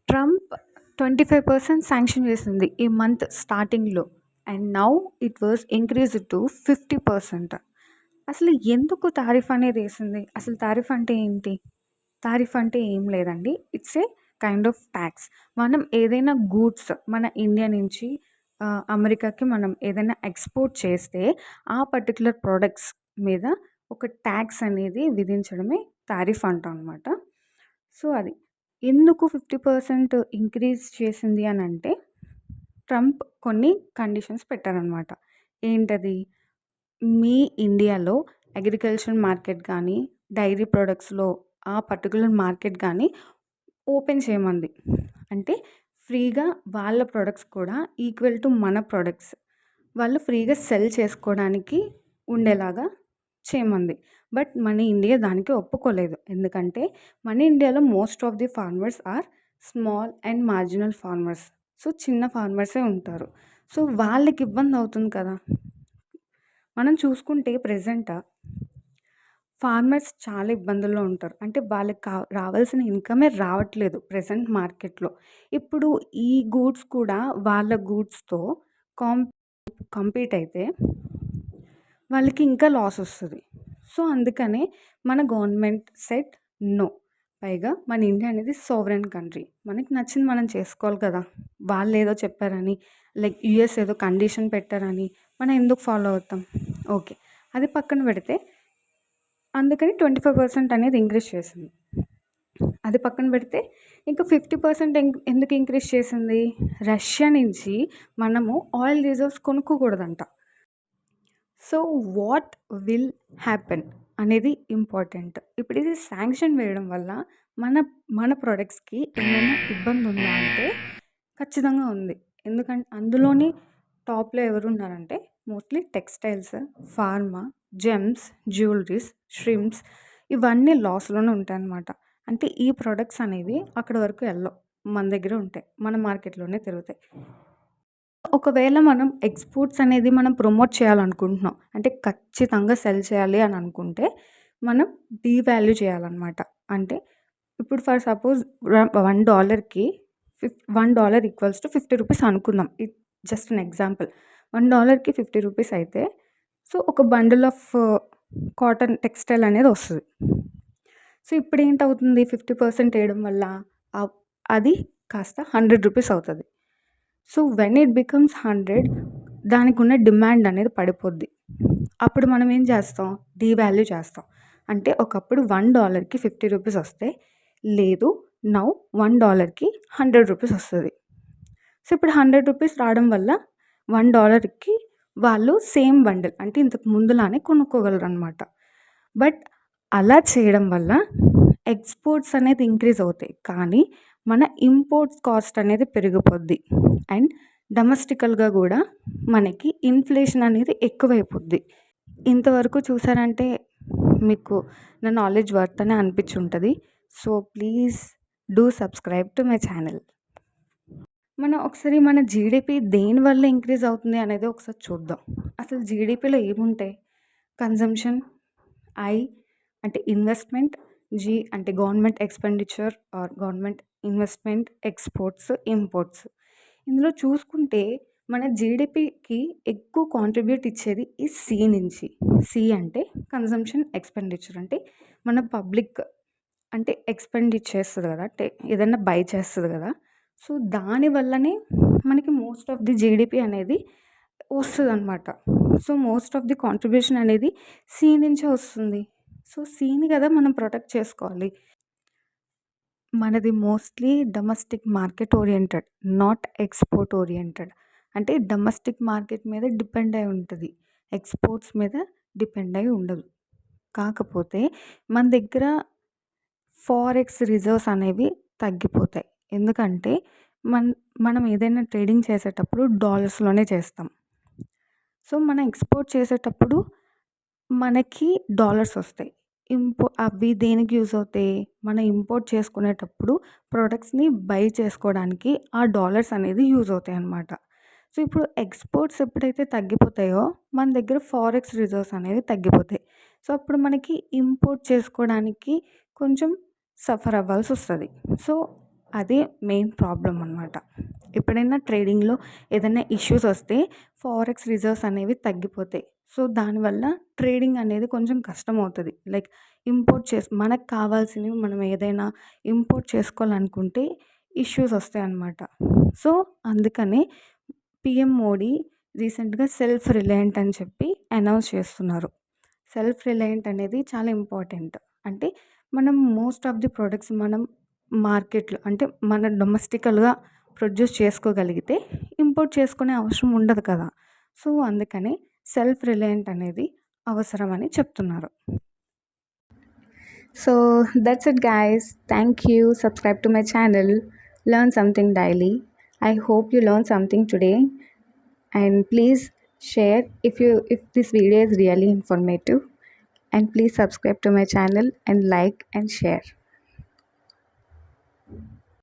Trump 25% sanction చేసింది ఈ month స్టార్టింగ్‌లో. And now it was increased to 50%. అసలు ఎందుకు టారిఫ్ అనేది ఏసింది? అసలు టారిఫ్ అంటే ఏంటి? టారిఫ్ అంటే ఏం లేదండి. It's a kind of talks. మనం ఏదైనా గూడ్స్ మన ఇండియా నుంచి అమెరికాకి మనం ఏదైనా ఎక్స్‌పోర్ట్ చేస్తే ఆ పర్టిక్యులర్ ప్రొడక్ట్స్ మీద ఒక టాక్స్ అనేది విధించడమే టారిఫ్ అంటాం అనమాట. సో, అది. ఎందుకు 50% ఇంక్రీజ్ చేసింది అనంటే, ట్రంప్ కొన్ని కండిషన్స్ పెట్టారనమాట. ఏంటది? మీ ఇండియాలో అగ్రికల్చర్ మార్కెట్ గానీ, డైరీ ప్రొడక్ట్స్‌లో ఆ పర్టిక్యులర్ మార్కెట్ గానీ ఓపెన్ చేయమంది. అంటే ఫ్రీగా వాళ్ళ ప్రొడక్ట్స్ కూడా ఈక్వల్ టు మన ప్రొడక్ట్స్ వాళ్ళు ఫ్రీగా సెల్ చేసుకోవడానికి ఉండేలాగా చేయమంది. బట్ మన ఇండియా దానికి ఒప్పుకోలేదు. ఎందుకంటే మన ఇండియాలో most of the farmers are small and marginal farmers. So, చిన్న ఫార్మర్సే ఉంటారు. సో, వాళ్ళకి ఇబ్బంది అవుతుంది కదా! మనం చూసుకుంటే ప్రెజెంట్ ఫార్మర్స్ చాలా ఇబ్బందుల్లో ఉంటారు. అంటే వాళ్ళకి రావాల్సిన ఇన్‌కమే రావట్లేదు ప్రెజెంట్ మార్కెట్‌లో. ఇప్పుడు ఈ గూడ్స్ కూడా వాళ్ళ గూడ్స్‌తో కాం కంపీట్ అయితే వాళ్ళకి ఇంకా లాస్ వస్తది. సో, అందుకనే మన గవర్నమెంట్ సెడ్ నో. పైగా మన ఇండియా అనేది సావరెన్ కంట్రీ. మనకి నచ్చింది మనం చేసుకోవాలి కదా! వాళ్ళేదో చెప్పారని, లైక్ యూఎస్ ఏదో కండిషన్ పెట్టారని మనం ఎందుకు ఫాలో అవుతాం? ఓకే. అది పక్కన పెడితే అందుకని 25% అనేది ఇంక్రీజ్ చేసింది. అది పక్కన పెడితే ఇంకా 50% ఎందుకు ఇంక్రీజ్ చేసింది? రష్యా నుంచి మనము ఆయిల్ రిజర్వ్స్ కొనుక్కోకూడదంట. సో, వాట్ విల్ హ్యాపెన్ అనేది ఇంపార్టెంట్. ఇప్పుడు ఇది శాంక్షన్ వేయడం వల్ల మన మన ప్రొడక్ట్స్‌కి ఏమైనా ఇబ్బంది ఉందా అంటే ఖచ్చితంగా ఉంది. ఎందుకంటే అందులోని టాప్‌లో ఎవరున్నారంటే mostly textiles, pharma, gems, jewelleries, shrimps ఇవన్నీ లాస్‌లోనే ఉంటాయన్నమాట. అంటే ఈ ప్రొడక్ట్స్ అనేవి అక్కడి వరకు ఎళ్ళవు. మన దగ్గరే ఉంటాయి. మన మార్కెట్‌లోనే తిరుగుతాయి. ఒకవేళ మనం ఎక్స్‌పోర్ట్స్ అనేది మనం ప్రమోట్ చేయాలనుకుంటున్నాం. అంటే ఖచ్చితంగా సెల్ చేయాలి అని అనుకుంటే, మనం డీవాల్యూ చేయాలనమాట. అంటే ఇప్పుడు ఫర్ సపోజ్ $1కి $1 ఈక్వల్స్ టు ₹50 అనుకుందాం. Just an example. $1కి ₹50 అయితే, సో, ఒక బండిల్ ఆఫ్ కాటన్ టెక్స్టైల్ అనేది వస్తది. సో, ఇప్పుడేంటవుతుంది 50% ఎయడం వల్ల ఆహ్, అది కాస్త ₹100 అవుతది. సో, వెన్ ఇట్ బికమ్స్ 100 దానికున్న డిమాండ్ అనేది పడిపోద్ది. అప్పుడు మనం ఏం చేస్తాం? డీవాల్యూ చేస్తాం. అంటే ఒకప్పుడు $1కి ₹50 వస్తే, లేదు నౌ $1కి ₹100 వస్తది. సో, ఇప్పుడు ₹100 రావడం వల్ల $1కి వాళ్ళు సేమ్ బండిల్ అంటే ఇంతకు ముందులానే కొనుక్కోగలరనమాట. బట్ అలా చేయడం వల్ల ఎక్స్‌పోర్ట్స్ అనేది ఇంక్రీజ్ అవుతాయి. కానీ మన ఇంపోర్ట్స్ కాస్ట్ అనేది పెరిగిపోద్ది. అండ్ డొమెస్టికల్‌గా గూడా మనకి ఇన్‌ఫ్లేషన్ అనేది ఎక్కువైపోద్ది. ఇంతవరకు చూసారంటే మీకు నా నాలెడ్జ్ వర్త్ అనే అనిపిచ్చుంటది. So, please do subscribe to my channel. మనం ఒకసారి మన జీడీపీ దేనివల్ల ఇంక్రీజ్ అవుతుంది అనేది ఒకసారి చూద్దాం. అసలు జీడీపీలో ఏముంటాయి? కన్జంప్షన్, ఐ అంటే ఇన్వెస్ట్‌మెంట్, జీ అంటే government expenditure or government investment, exports, imports. ఇందులో చూసుకుంటే మన జీడీపీకి ఎక్కువ కాంట్రిబ్యూట్ ఇచ్చేది ఈ సి నుంచి. సి అంటే కన్జంప్షన్, ఎక్స్‌పెండిచర్ అంటే మన పబ్లిక్ అంటే ఎక్స్‌పెండిచర్ చేస్తది కదా! ఏదైనా బై చేస్తది కదా! సో, దాని వల్లనే మనకి మోస్ట్ ఆఫ్ ది జీడీపీ అనేది వస్తదనమాట. So, most of the contribution అనేది సి నుంచే వస్తుంది. సో, సిని కదా మనం ప్రొటెక్ట్ చేసుకోవాలి. మనది mostly domestic market oriented. Not export oriented. అంటే డొమెస్టిక్ మార్కెట్ మీద డిపెండ్ అయి ఉంటది. ఎక్స్‌పోర్ట్స్ మీద డిపెండ్ అయి ఉండదు. కాకపోతే మన దగ్గర ఫారెక్స్ రిజర్వ్స్ అనేవి తగ్గిపోతాయి. ఎందుకంటే మనం ఏదైనా ట్రేడింగ్ చేసేటప్పుడు డాలర్స్‌లోనే చేస్తాం. సో, మనం ఎక్స్‌పోర్ట్ చేసేటప్పుడు మనకి డాలర్స్ వస్తాయి. అవి దేనికి యూజ్ అవుతాయి? మనం ఇంపోర్ట్ చేసుకునేటప్పుడు ప్రొడక్ట్స్‌ని బై చేసుకోవడానికి ఆ డాలర్స్ అనేది యూజ్ అవుతాయన్నమాట. సో, ఇప్పుడు ఎక్స్‌పోర్ట్స్ ఎప్పుడైతే తగ్గిపోతాయో మన దగ్గర ఫారెక్స్ రిజర్వ్స్ అనేవి తగ్గిపోతాయి. సో, అప్పుడు మనకి ఇంపోర్ట్ చేసుకోవడానికి కొంచెం సఫర్ అవ్వాల్సొస్తది. సో, అదే మెయిన్ ప్రాబ్లం అనమాట. ఎప్పుడైనా ట్రేడింగ్‌లో ఏదైనా ఇష్యూస్ వస్తే ఫారెక్స్ రిజర్వ్స్ అనేవి తగ్గిపోతాయి. సో, దానివల్ల ట్రేడింగ్ అనేది కొంచెం కష్టమవుతది. లైక్ మనకు కావాల్సినవి మనం ఏదైనా ఇంపోర్ట్ చేసుకోవాలనుకుంటే ఇష్యూస్ వస్తాయన్నమాట. సో, అందుకనే పీఎం మోడీ రీసెంట్‌గా సెల్ఫ్ రిలయంట్ అని చెప్పి అనౌన్స్ చేస్తున్నారు. సెల్ఫ్ రిలయంట్ అనేది చాలా ఇంపార్టెంట్. అంటే మనం మోస్ట్ ఆఫ్ ది ప్రొడక్ట్స్ మనం మార్కెట్‌లో అంటే మన డొమెస్టికల్‌గా ప్రొడ్యూస్ చేసుకోగలిగితే ఇంపోర్ట్ చేసుకునే అవసరం ఉండదు కదా! సో, అందుకని సెల్ఫ్ రిలయంట్ అనేది అవసరమని చెప్తున్నారు. So, that's it guys. Thank you. Subscribe to my channel. Learn something daily. I hope you learned something today, and please share if this video is really informative, and please subscribe to my channel and like and share.